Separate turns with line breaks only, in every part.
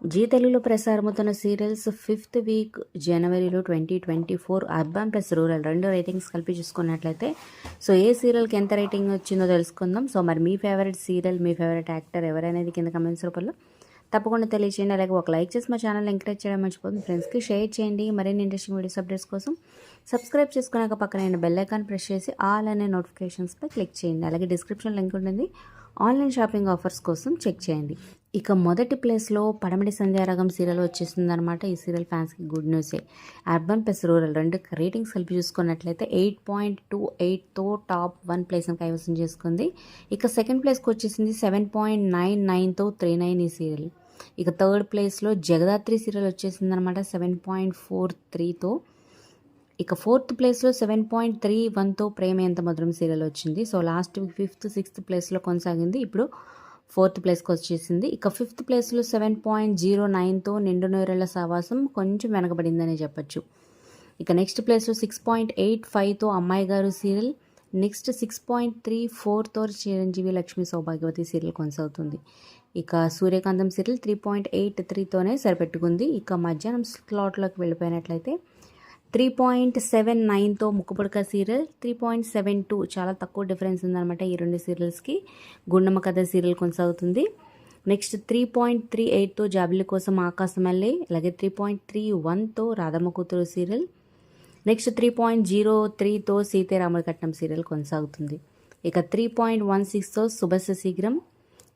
G తెలుగులో ప్రసారమవుతున్న serials 5th week జనవరిలో 2024 urban plus rural 2 ratings కలిపి చూసుకున్నట్లయితే సో ఏ సీరియల్కి ఎంత రేటింగ్ వచ్చిందో తెలుసుకుందాం. సో మరి మీ ఫేవరెట్ సీరియల్, మీ ఫేవరెట్ యాక్టర్ ఎవరనేది కింద కమెంట్స్ రూపంలో తప్పకుండా తెలియచేయండి. అలాగే ఒక లైక్ చేసి మా ఛానల్ ఎంకరేజ్ చేయడం మర్చిపోతుంది. ఫ్రెండ్స్కి షేర్ చేయండి. మరిన్ని ఇంట్రెస్టింగ్ వీడియోస్ అప్డేట్స్ కోసం సబ్స్క్రైబ్ చేసుకున్నాక పక్కన బెల్ ఐకాన్ ప్రెస్ చేసి ఆల్ అనే నోటిఫికేషన్స్పై క్లిక్ చేయండి. అలాగే డిస్క్రిప్షన్ లింక్ ఉంటుంది, ఆన్లైన్ షాపింగ్ ఆఫర్స్ కోసం చెక్ చేయండి. ఇక మొదటి ప్లేస్లో పడమటి సంధ్యారాగం సీరియల్ వచ్చేసింది అనమాట. ఈ సీరియల్ ఫ్యాన్స్కి గుడ్ న్యూసే. అర్బన్ ప్లస్ రూరల్ 2 రేటింగ్స్ కలిపి చూసుకున్నట్లయితే 8.28తో టాప్ 1 ప్లేస్ని కైవసం చేసుకుంది. ఇక సెకండ్ ప్లేస్కి వచ్చేసింది 7.99తో 39 ఈ సీరియల్. ఇక థర్డ్ ప్లేస్లో జగదాత్రి సీరియల్ వచ్చేసింది అనమాట 7.43తో. ఇక ఫోర్త్ ప్లేస్లో 7.31తో ప్రేమ ఎంత మధురం సీరియల్ వచ్చింది. So last week 5th, 6th ప్లేస్లో కొనసాగింది. ఇప్పుడు 4th ప్లేస్కి వచ్చేసింది. ఇక 5th ప్లేస్లో 7.09తో నిండు నూరేళ్ల సావాసం కొంచెం వెనకబడిందని చెప్పచ్చు. ఇక నెక్స్ట్ ప్లేస్లో 6.85తో అమ్మాయి గారు సీరియల్. నెక్స్ట్ 6.34తో చిరంజీవి లక్ష్మీ సౌభాగ్యవతి సీరియల్ కొనసాగుతుంది. ఇక సూర్యకాంతం సీరియల్ 3.83తోనే సరిపెట్టుకుంది. ఇక మధ్యాహ్నం స్లాట్లోకి వెళ్ళిపోయినట్లయితే 3.79తో ముక్కుపుడక సీరియల్, 3.72 చాలా తక్కువ డిఫరెన్స్ ఉందన్నమాట ఈ రెండు సీరియల్స్కి. గుండమ్మ కథ సీరియల్ కొనసాగుతుంది. నెక్స్ట్ 3.38తో జాబిలి కోసం ఆకాశమల్లే, అలాగే 3.31తో రాధమ్మ కూతురు సీరియల్. నెక్స్ట్ 3.03తో సీతారాముడి కట్నం సీరియల్ కొనసాగుతుంది. ఇక 3.16తో శుభస్య శీఘ్రం.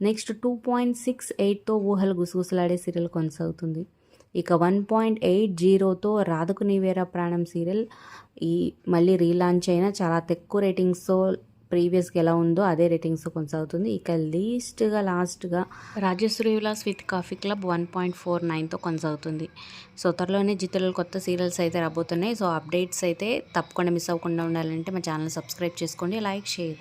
నెక్స్ట్ 2.68తో ఊహలు గుసగుసలాడే సీరియల్ కొనసాగుతుంది. ఇక 1.80తో రాధకు నీవేరా ప్రాణం సీరియల్ ఈ మళ్ళీ రీలాంచ్ అయిన చాలా తక్కువ రేటింగ్స్తో ప్రీవియస్గా ఎలా ఉందో అదే రేటింగ్స్తో కొనసాగుతుంది. ఇక లాస్ట్గా Rajasri Vilas with coffee club 1.49తో కొనసాగుతుంది. సో త్వరలోనే జిత్తులు కొత్త సీరియల్స్ అయితే రాబోతున్నాయి. సో అప్డేట్స్ అయితే తప్పకుండా మిస్ అవ్వకుండా ఉండాలంటే మా ఛానల్ సబ్స్క్రైబ్ చేసుకోండి, లైక్, షేర్.